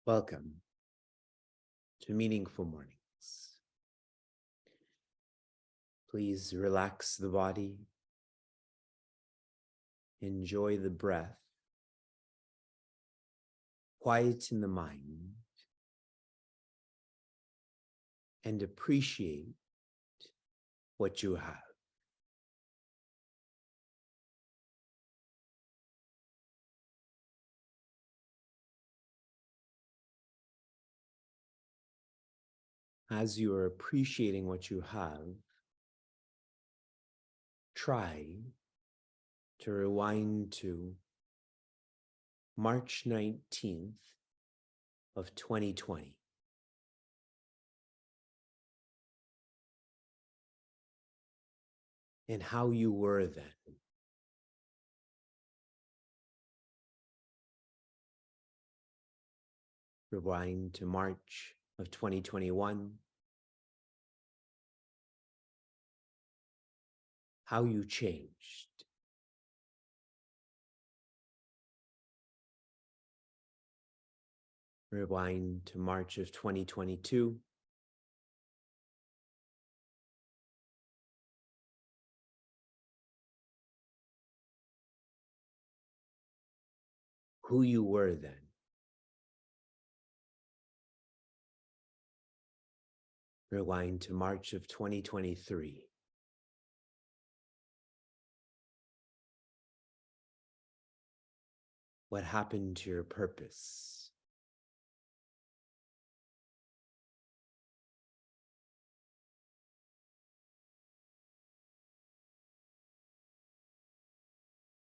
Welcome to Meaningful Mornings. Please relax the body, enjoy the breath, quieten the mind, and appreciate what you have. As you are appreciating what you have, try to rewind to March 19th of 2020. And how you were then. Rewind to March of 2021. How you changed. Rewind to March of 2022. Who you were then. Rewind to March of 2023. What happened to your purpose?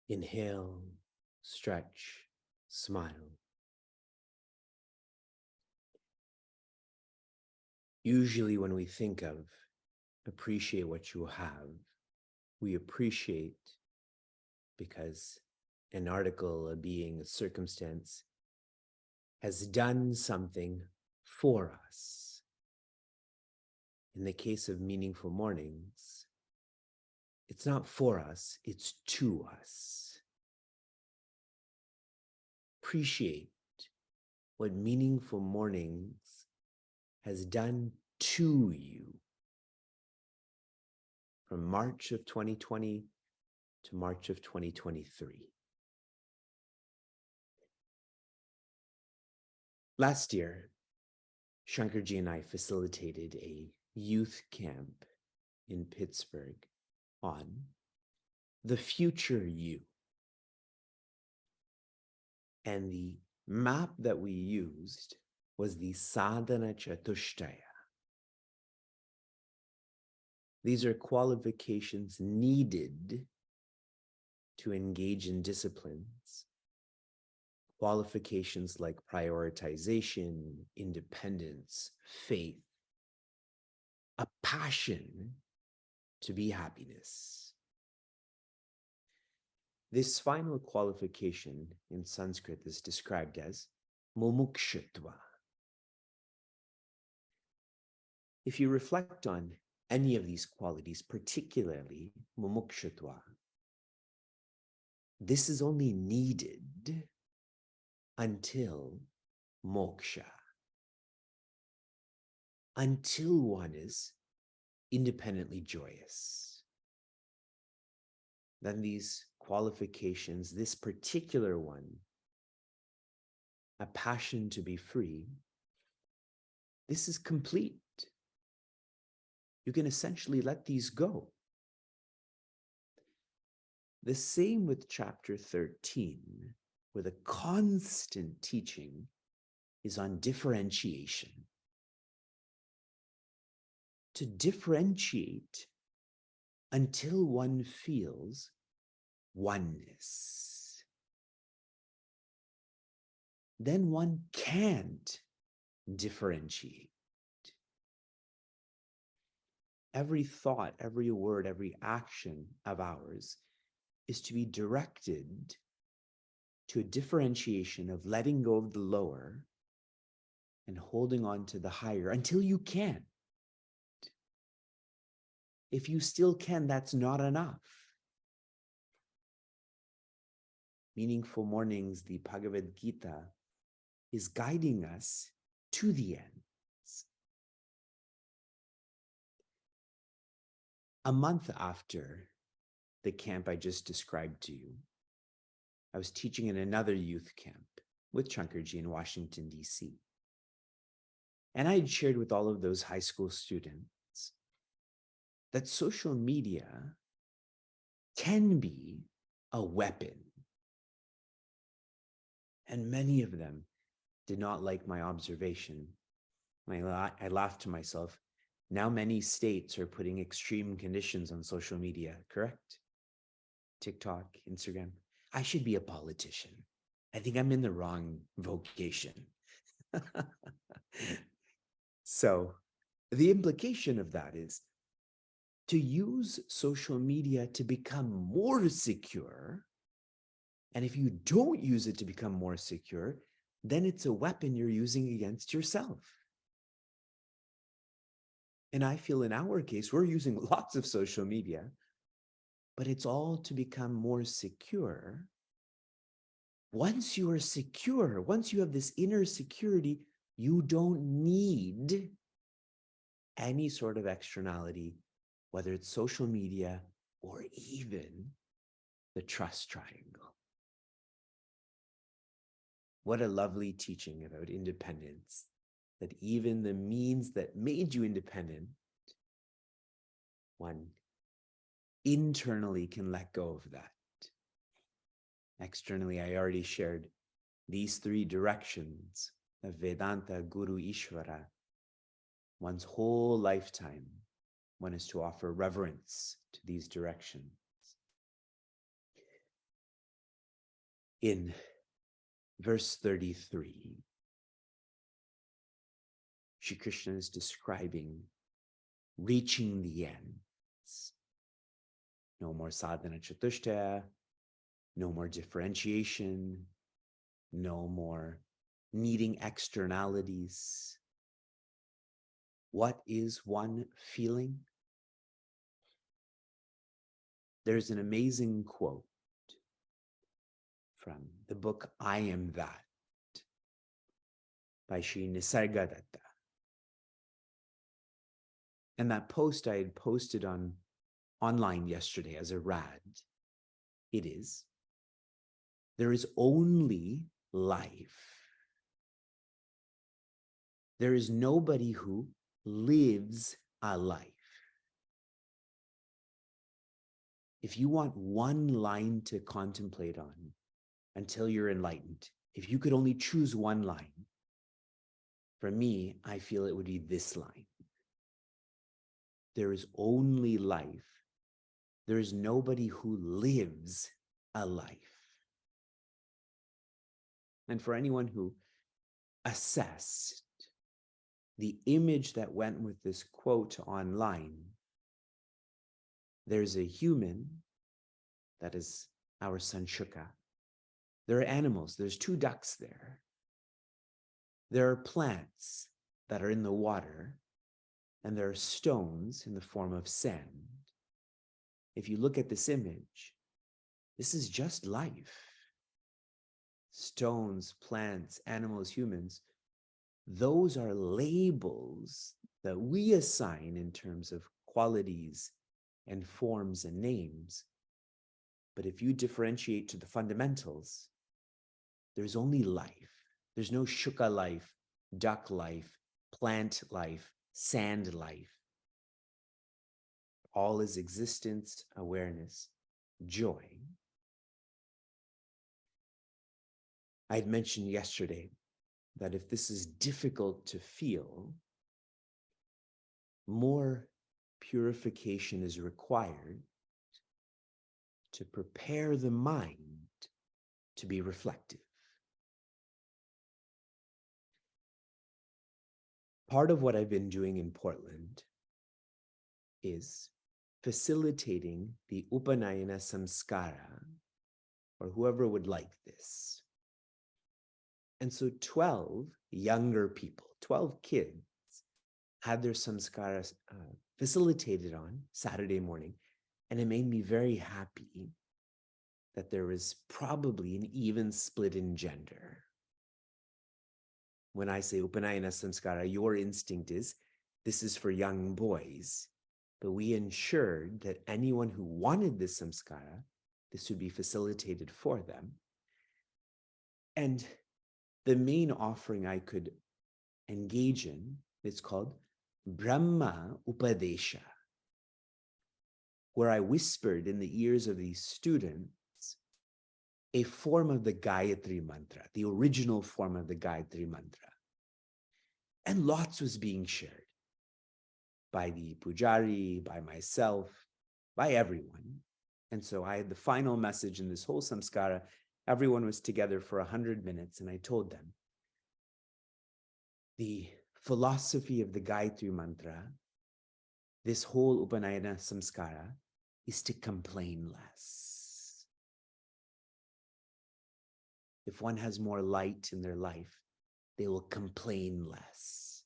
Inhale, stretch, smile. Usually when we think of appreciate what you have, we appreciate because an article, a being, a circumstance has done something for us. In the case of Meaningful Mornings, it's not for us, it's to us. Appreciate what Meaningful Mornings has done to you from March of 2020 to March of 2023. Last year, Shankarji and I facilitated a youth camp in Pittsburgh on the future you. And the map that we used was the Sadhana Chatushtaya. These are qualifications needed to engage in disciplines. Qualifications like prioritization, independence, faith, a passion to be happiness. This final qualification in Sanskrit is described as mumukshutva. If you reflect on any of these qualities, particularly mumukshutva, this is only needed until moksha, until one is independently joyous. Then these qualifications, this particular one, a passion to be free, this is complete. You can essentially let these go. The same with chapter 13, where the constant teaching is on differentiation. To differentiate until one feels oneness. Then one can't differentiate. Every thought, every word, every action of ours is to be directed to a differentiation of letting go of the lower and holding on to the higher until you can. If you still can, that's not enough. Meaningful Mornings, the Bhagavad Gita, is guiding us to the ends. A month after the camp I just described to you, I was teaching in another youth camp with Chankarji in Washington, D.C. And I had shared with all of those high school students that social media can be a weapon. And many of them did not like my observation. I laughed to myself. Now many states are putting extreme conditions on social media, correct? TikTok, Instagram. I should be a politician. I think I'm in the wrong vocation. So the implication of that is to use social media to become more secure. And if you don't use it to become more secure, then it's a weapon you're using against yourself. And I feel in our case, we're using lots of social media, but it's all to become more secure. Once you are secure, once you have this inner security, you don't need any sort of externality, whether it's social media or even the trust triangle. What a lovely teaching about independence, that even the means that made you independent, one internally can let go of that. Externally, I already shared these three directions of Vedanta, Guru, Ishvara. One's whole lifetime, one is to offer reverence to these directions. In verse 33, Shri Krishna is describing reaching the ends. No more sadhana chatushtaya, no more differentiation, no more needing externalities. What is one feeling? There's an amazing quote from the book I Am That by Sri Nisargadatta. And that post I had posted online yesterday as a rad. It is, there is only life. There is nobody who lives a life. If you want one line to contemplate on until you're enlightened, if you could only choose one line, for me, I feel it would be this line. There is only life. There is nobody who lives a life. And for anyone who assessed the image that went with this quote online, there's a human, that is our son Shuka. There are animals, there's 2 ducks there. There are plants that are in the water, and there are stones in the form of sand. If you look at this image, this is just life. Stones, plants, animals, humans, those are labels that we assign in terms of qualities and forms and names. But if you differentiate to the fundamentals, there's only life. There's no Shuka life, duck life, plant life, sand life. All is existence, awareness, joy. I had mentioned yesterday that if this is difficult to feel, more purification is required to prepare the mind to be reflective. Part of what I've been doing in Portland is facilitating the Upanayana Samskara, or whoever would like this. And so 12 younger people, 12 kids, had their samskara facilitated on Saturday morning. And it made me very happy that there is probably an even split in gender. When I say Upanayana Samskara, your instinct is this is for young boys. But we ensured that anyone who wanted this samskara, this would be facilitated for them. And the main offering I could engage in is called Brahma Upadesha, where I whispered in the ears of these students a form of the Gayatri Mantra, the original form of the Gayatri Mantra. And lots was being shared by the pujari, by myself, by everyone. And so I had the final message in this whole samskara. Everyone was together for 100 minutes, and I told them, the philosophy of the Gayatri Mantra, this whole Upanayana Samskara, is to complain less. If one has more light in their life, they will complain less.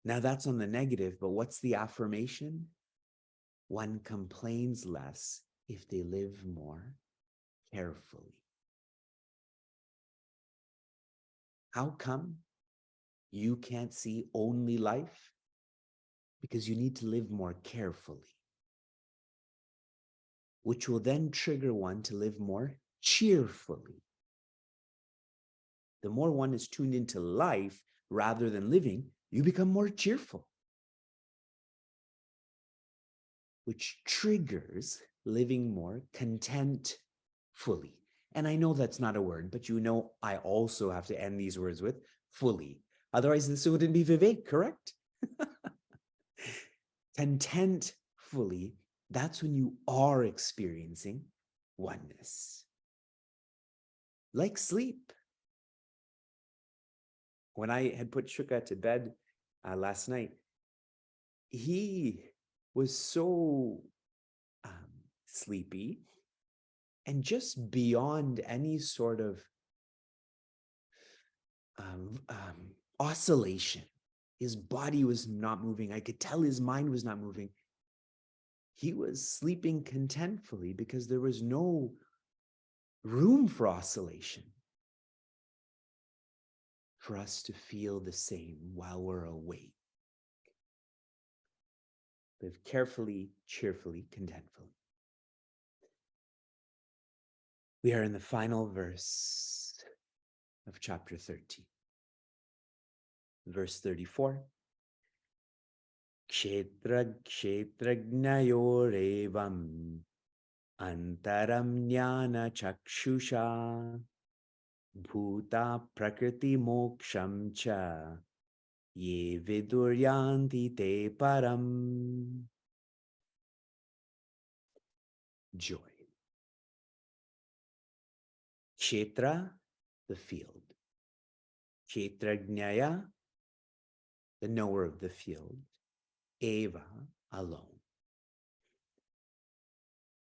Now that's on the negative, but what's the affirmation? One complains less if they live more carefully. How come you can't see only life? Because you need to live more carefully, which will then trigger one to live more cheerfully. The more one is tuned into life rather than living, you become more cheerful, which triggers living more contentfully. And I know that's not a word, but you know I also have to end these words with fully. Otherwise, this wouldn't be Vivek, correct? Contentfully, that's when you are experiencing oneness. Like sleep. When I had put Shuka to bed last night, he was so sleepy and just beyond any sort of oscillation. His body was not moving. I could tell his mind was not moving. He was sleeping contentfully because there was no room for oscillation, for us to feel the same while we're awake. Live carefully, cheerfully, contentfully. We are in the final verse of chapter 13. Verse 34. Kshetragnayorevam antaram jnana chakshusha bhuta prakriti moksham cha ye viduryanti te param. Joy. Kshetra, the field. Kshetragnaya, the knower of the field. Eva, alone.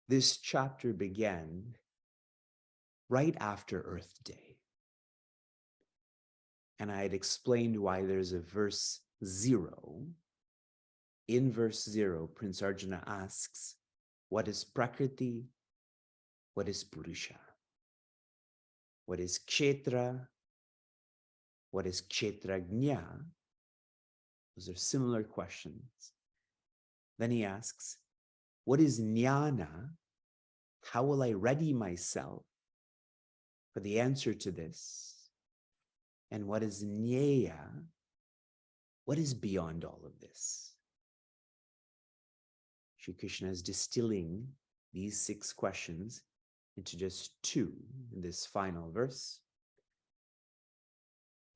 This chapter began right after Earth Day. And I had explained why there's a verse 0. In verse 0, Prince Arjuna asks, what is Prakriti? What is Purusha? What is Kshetra? What is Kshetragnya? Those are similar questions. Then he asks, what is Jnana? How will I ready myself for the answer to this? And what is Jnaya? What is beyond all of this? Shri Krishna is distilling these 6 questions into just 2 in this final verse.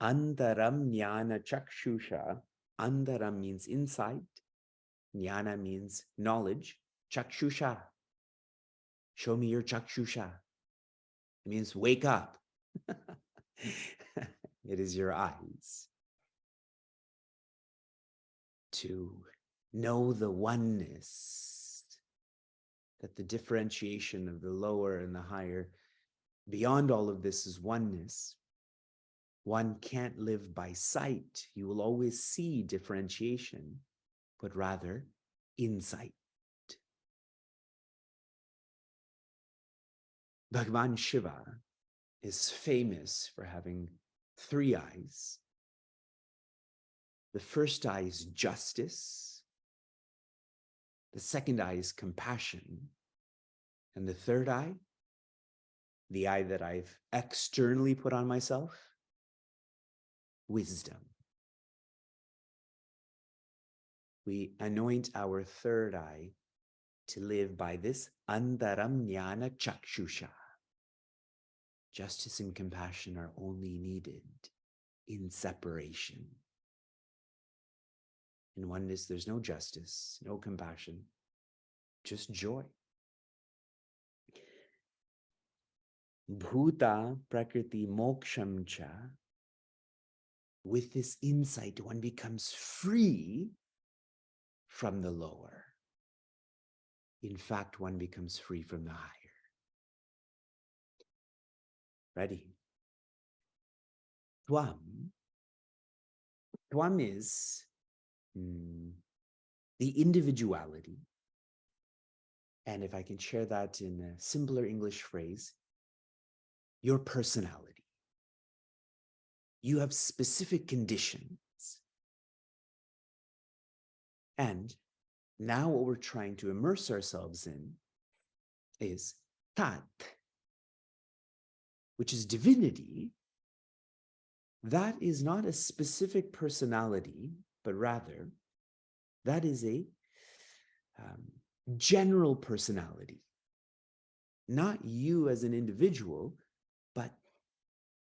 Antaram jnana chakshusha. Antaram means insight. Jnana means knowledge. Chakshusha. Show me your chakshusha. It means wake up. It is your eyes. To know the oneness, that the differentiation of the lower and the higher, beyond all of this is oneness. One can't live by sight. You will always see differentiation, but rather insight. Bhagavan Shiva is famous for having 3 eyes. The first eye is justice. The second eye is compassion. And the third eye, the eye that I've externally put on myself, wisdom. We anoint our third eye to live by this antaram jnana chakshusha. Justice and compassion are only needed in separation. In oneness, there's no justice, no compassion, just joy. Bhuta prakriti moksham cha. With this insight, one becomes free from the lower. In fact, one becomes free from the higher. Ready? Tvam. Tvam is the individuality. And if I can share that in a simpler English phrase, your personality. You have specific conditions. And now what we're trying to immerse ourselves in is tat, which is divinity. That is not a specific personality, but rather that is a general personality. Not you as an individual, but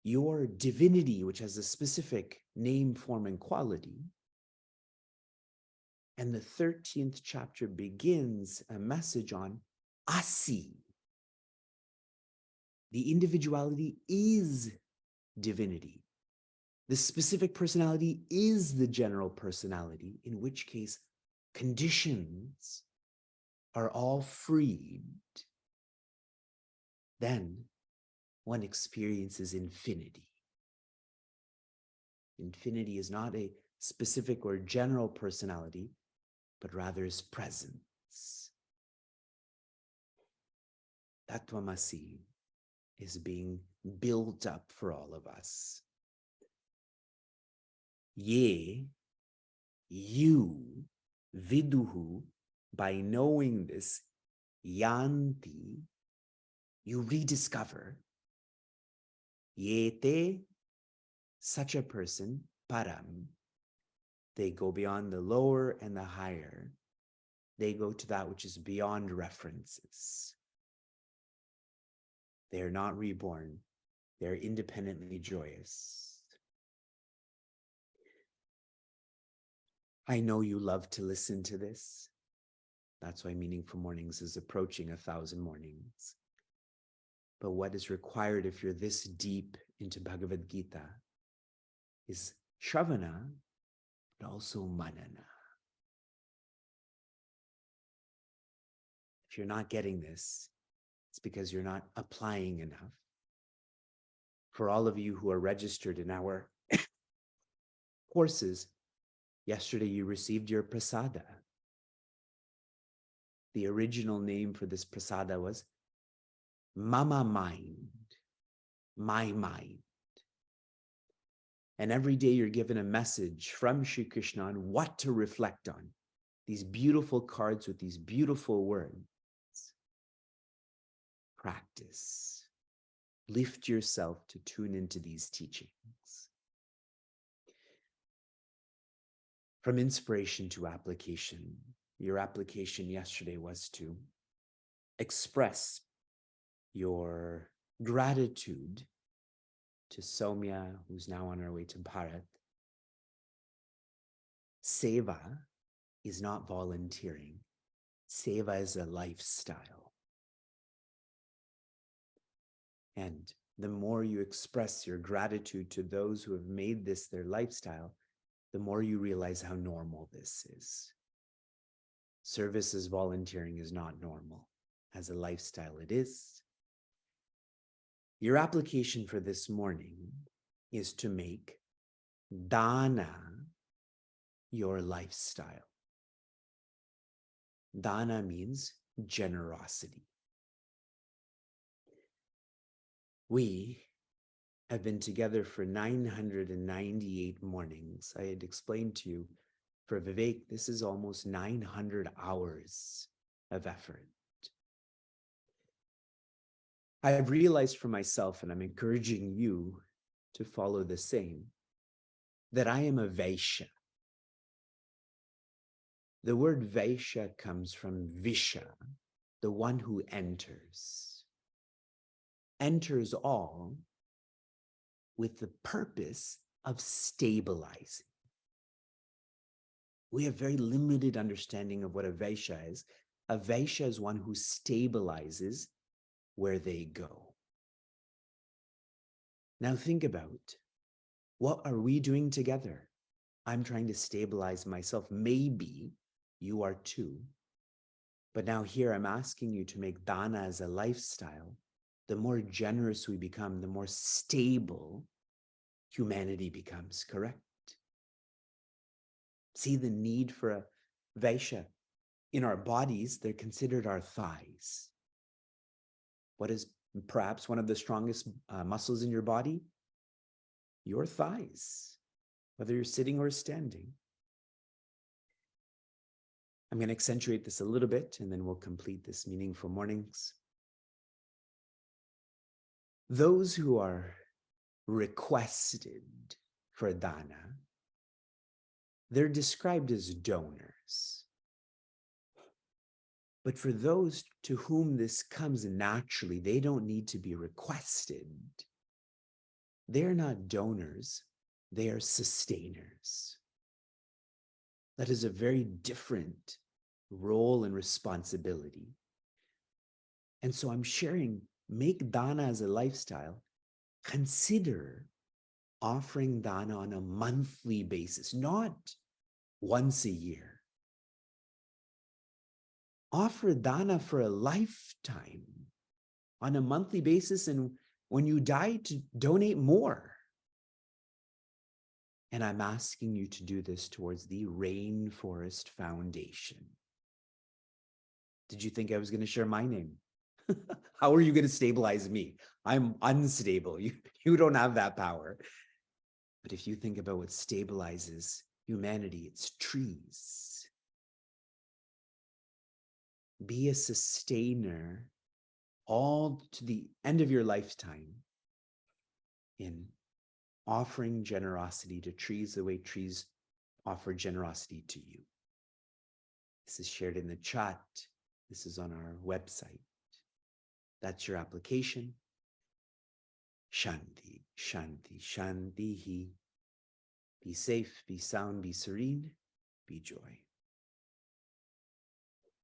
your divinity, which has a specific name, form, and quality. And the 13th chapter begins a message on Asi. The individuality is divinity. The specific personality is the general personality, in which case conditions are all freed. Then one experiences infinity. Infinity is not a specific or general personality, but rather is presence. Tattvamasi is being built up for all of us. Ye, you, viduhu, by knowing this, yanti, you rediscover. Yete, such a person, param, they go beyond the lower and the higher. They go to that which is beyond references. They are not reborn. They are independently joyous. I know you love to listen to this. That's why Meaningful Mornings is approaching 1,000 mornings. But what is required if you're this deep into Bhagavad Gita is Shravana, but also Manana. If you're not getting this, it's because you're not applying enough. For all of you who are registered in our courses, yesterday you received your prasada. The original name for this prasada was Mama Mind, my mind. And every day you're given a message from Shri Krishna on what to reflect on. These beautiful cards with these beautiful words. Practice. Lift yourself to tune into these teachings. From inspiration to application. Your application yesterday was to express your gratitude to Soumya, who's now on her way to Bharat. Seva is not volunteering. Seva is a lifestyle. And the more you express your gratitude to those who have made this their lifestyle, the more you realize how normal this is. Service as volunteering is not normal. As a lifestyle, it is. Your application for this morning is to make dana your lifestyle. Dana means generosity. We have been together for 998 mornings. I had explained to you, for Vivek, this is almost 900 hours of effort. I have realized for myself, and I'm encouraging you to follow the same, that I am a Vaishya. The word Vaishya comes from Visha, the one who enters. Enters all with the purpose of stabilizing. We have very limited understanding of what a Vaishya is. A Vaishya is one who stabilizes where they go. Now think about, what are we doing together? I'm trying to stabilize myself. Maybe you are too. But now here I'm asking you to make dana as a lifestyle. The more generous we become, the more stable humanity becomes, correct? See the need for a Vaishya. In our bodies, they're considered our thighs. What is perhaps one of the strongest muscles in your body? Your thighs, whether you're sitting or standing. I'm going to accentuate this a little bit, and then we'll complete this meaningful mornings. Those who are requested for dana, they're described as donors. But for those to whom this comes naturally, they don't need to be requested. They're not donors, they are sustainers. That is a very different role and responsibility. And so I'm sharing, make dana as a lifestyle. Consider offering dana on a monthly basis, not once a year. Offer dana for a lifetime on a monthly basis, and when you die, to donate more. And I'm asking you to do this towards the Rainforest Foundation. Did you think I was going to share my name? How are you going to stabilize me? I'm unstable. You don't have that power. But if you think about what stabilizes humanity, it's trees. Be a sustainer all to the end of your lifetime in offering generosity to trees the way trees offer generosity to you. This is shared in the chat. This is on our website. That's your application. Shanti, Shanti, Shanti. Be safe, be sound, be serene, be joy.